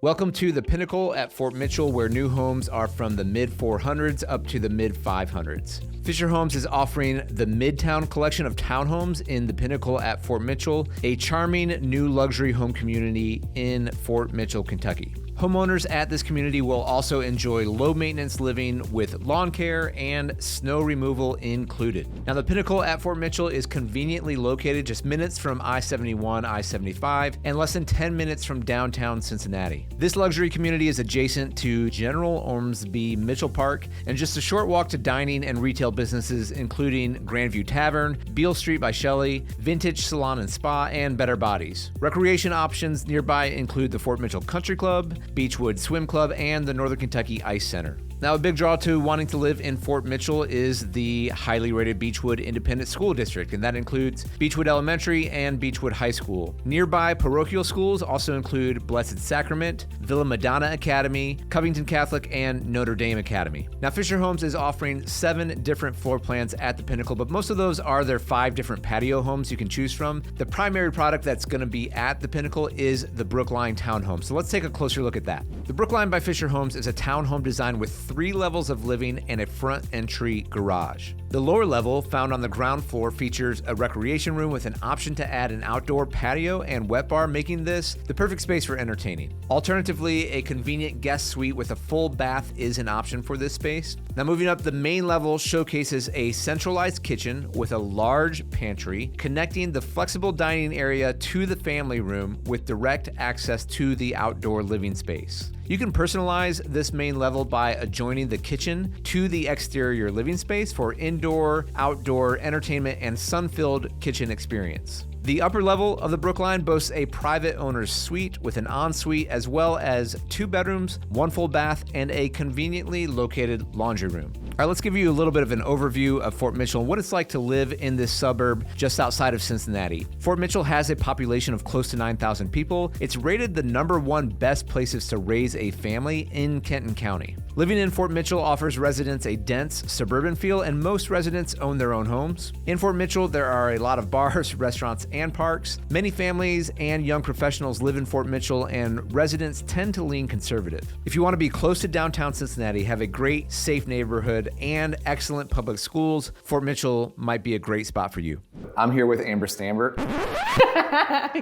Welcome to the Pinnacle at Fort Mitchell, where new homes are from the mid-400s up to the mid-500s. Fischer Homes is offering the Midtown Collection of townhomes in the Pinnacle at Fort Mitchell, a charming new luxury home community in Fort Mitchell, Kentucky. Homeowners at this community will also enjoy low-maintenance living with lawn care and snow removal included. Now, the Pinnacle at Fort Mitchell is conveniently located just minutes from I-71, I-75, and less than 10 minutes from downtown Cincinnati. This luxury community is adjacent to General Ormsby Mitchell Park and just a short walk to dining and retail businesses including Grandview Tavern, Beale Street by Shelley, Vintage Salon and Spa, and Better Bodies. Recreation options nearby include the Fort Mitchell Country Club, Beechwood Swim Club, and the Northern Kentucky Ice Center. Now, a big draw to wanting to live in Fort Mitchell is the highly rated Beechwood Independent School District, and that includes Beechwood Elementary and Beechwood High School. Nearby parochial schools also include Blessed Sacrament, Villa Madonna Academy, Covington Catholic, and Notre Dame Academy. Now, Fischer Homes is offering 7 different floor plans at the Pinnacle, but most of those are their 5 different patio homes you can choose from. The primary product that's going to be at the Pinnacle is the Brookline townhome. So let's take a closer look at that. The Brookline by Fischer Homes is a townhome designed with 3 levels of living and a front entry garage. The lower level, found on the ground floor, features a recreation room with an option to add an outdoor patio and wet bar, making this the perfect space for entertaining. Alternatively, a convenient guest suite with a full bath is an option for this space. Now, moving up, the main level showcases a centralized kitchen with a large pantry connecting the flexible dining area to the family room with direct access to the outdoor living space. You can personalize this main level by adjoining the kitchen to the exterior living space for indoor, outdoor entertainment and sun-filled kitchen experience. The upper level of the Brookline boasts a private owner's suite with an ensuite, as well as 2 bedrooms, 1 full bath, and a conveniently located laundry room. All right, let's give you a little bit of an overview of Fort Mitchell and what it's like to live in this suburb just outside of Cincinnati. Fort Mitchell has a population of close to 9,000 people. It's rated the #1 best places to raise a family in Kenton County. Living in Fort Mitchell offers residents a dense suburban feel, and most residents own their own homes. In Fort Mitchell, there are a lot of bars, restaurants, and parks. Many families and young professionals live in Fort Mitchell, and residents tend to lean conservative. If you want to be close to downtown Cincinnati, have a great, safe neighborhood, and excellent public schools, Fort Mitchell might be a great spot for you. I'm here with Amber Stambert.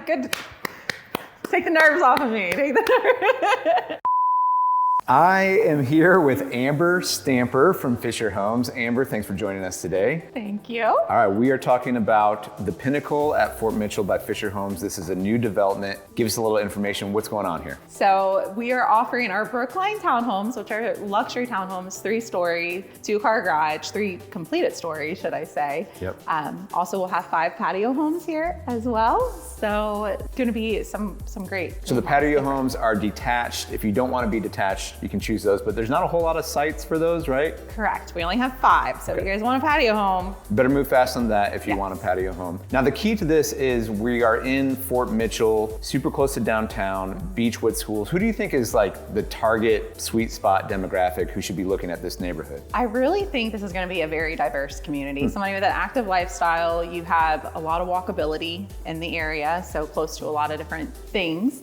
Good. Take the nerves off of me. I am here with Amber Stamper from Fischer Homes. Amber, thanks for joining us today. Thank you. All right, we are talking about the Pinnacle at Fort Mitchell by Fischer Homes. This is a new development. Give us a little information. What's going on here? So we are offering our Brookline townhomes, which are luxury townhomes, 3-story, 2-car garage, 3 completed stories, should I say. Yep. Also, we'll have 5 patio homes here as well. So it's going to be some great. So the patio homes are detached. If you don't want to be detached, you can choose those, but there's not a whole lot of sites for those, right? Correct. We only have 5. So if you guys want a patio home, better move fast on that if you yes. want a patio home. Now, the key to this is we are in Fort Mitchell, super close to downtown, Beechwood schools. Who do you think is like the target sweet spot demographic who should be looking at this neighborhood? I really think this is going to be a very diverse community. Somebody with an active lifestyle, you have a lot of walkability in the area, so close to a lot of different things.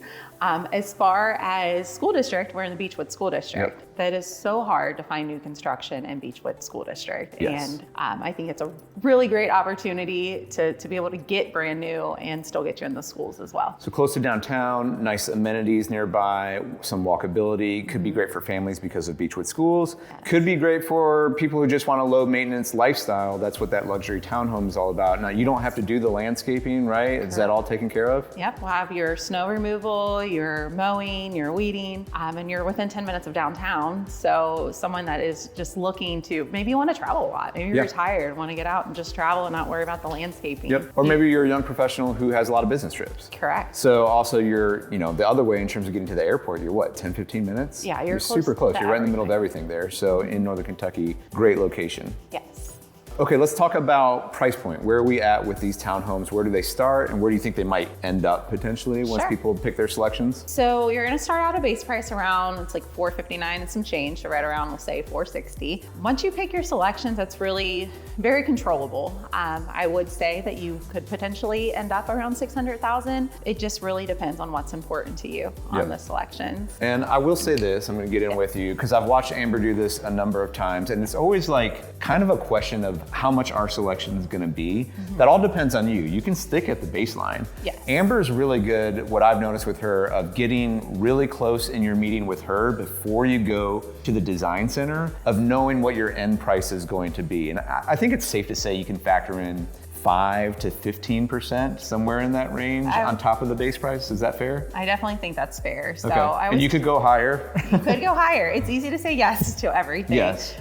As far as school district, we're in the Beechwood School District. Yep. That is so hard to find new construction in Beechwood School District. Yes. And I think it's a really great opportunity to be able to get brand new and still get you in the schools as well. So close to downtown, nice amenities nearby, some walkability, could be great for families because of Beechwood schools. Could be great for people who just want a low maintenance lifestyle. That's what that luxury townhome is all about. Now, you don't have to do the landscaping, right? Is that all taken care of? Yep, we'll have your snow removal, your mowing, your weeding, and you're within 10 minutes of downtown. So someone that is just looking to, maybe you want to travel a lot, maybe you're retired, want to get out and just travel and not worry about the landscaping. Yep. Or maybe you're a young professional who has a lot of business trips. Correct. So also you're, the other way in terms of getting to the airport, you're what, 10, 15 minutes? Yeah, you're super close. You're right in the middle of everything. everything there. So in Northern Kentucky, great location. Yes. Okay, let's talk about price point. Where are we at with these townhomes? Where do they start and where do you think they might end up potentially once people pick their selections? So you're gonna start out a base price around, it's like $459 and some change, so right around, we'll say $460. Once you pick your selections, that's really very controllable. I would say that you could potentially end up around $600,000. It just really depends on what's important to you on the selections. And I will say this, I'm gonna get in with you, because I've watched Amber do this a number of times, and it's always like kind of a question of how much our selection is gonna be. That all depends on you. You can stick at the baseline. Yes. Amber's really good, what I've noticed with her, of getting really close in your meeting with her before you go to the design center, of knowing what your end price is going to be. And I think it's safe to say you can factor in 5 to 15%, somewhere in that range on top of the base price. Is that fair? I definitely think that's fair. So and you could go higher. You could go higher. It's easy to say yes to everything. Yes.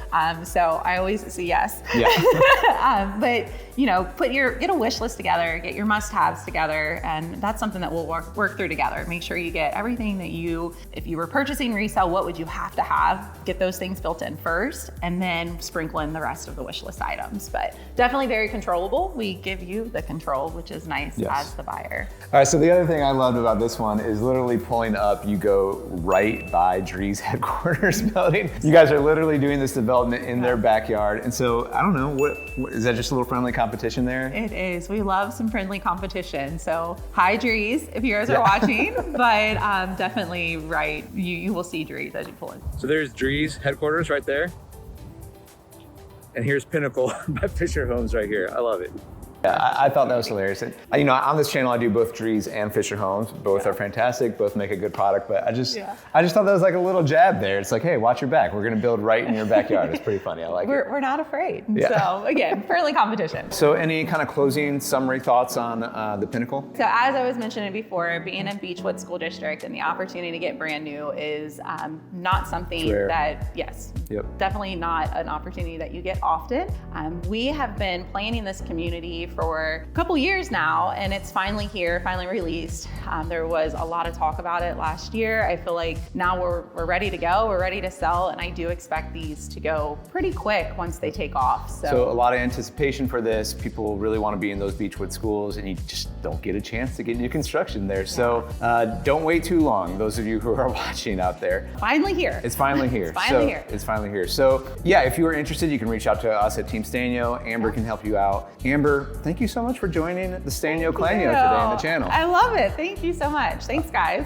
So I always say yes. Yeah. But you know, get a wish list together, get your must-haves together, and that's something that we'll work through together. Make sure you get everything that if you were purchasing resale, what would you have to have? Get those things built in first, and then sprinkle in the rest of the wish list items. But definitely very controllable. We give you the control, which is nice as the buyer. All right, so the other thing I loved about this one is literally pulling up, you go right by Dree's headquarters building. You guys are literally doing this development in their backyard. And so, I don't know, what is that, just a little friendly competition there? It is. We love some friendly competition. So hi Drees, if you guys are watching, but definitely right. You will see Drees as you pull in. So there's Dree's headquarters right there. And here's Pinnacle by Fischer Homes right here. I love it. Yeah, I thought that was hilarious. And, you know, on this channel, I do both Dree's and Fischer Homes. Both are fantastic. Both make a good product. But I just thought that was like a little jab there. It's like, hey, watch your back. We're going to build right in your backyard. It's pretty funny. I like it. We're not afraid. So again, friendly competition. So any kind of closing summary thoughts on the Pinnacle? So as I was mentioning before, being in Beechwood School District and the opportunity to get brand new is not something that, definitely not an opportunity that you get often. We have been planning this community for a couple years now, and it's finally here, finally released. There was a lot of talk about it last year. I feel like now we're ready to go, we're ready to sell, and I do expect these to go pretty quick once they take off. So a lot of anticipation for this. People really want to be in those Beechwood schools, and you just don't get a chance to get new construction there. So don't wait too long, those of you who are watching out there. Finally here. It's finally here. It's finally here. So yeah, if you are interested, you can reach out to us at Team Sztanyo. Amber can help you out. Amber, thank you so much for joining the Sztanyo today on the channel. I love it. Thank you so much. Thanks, guys.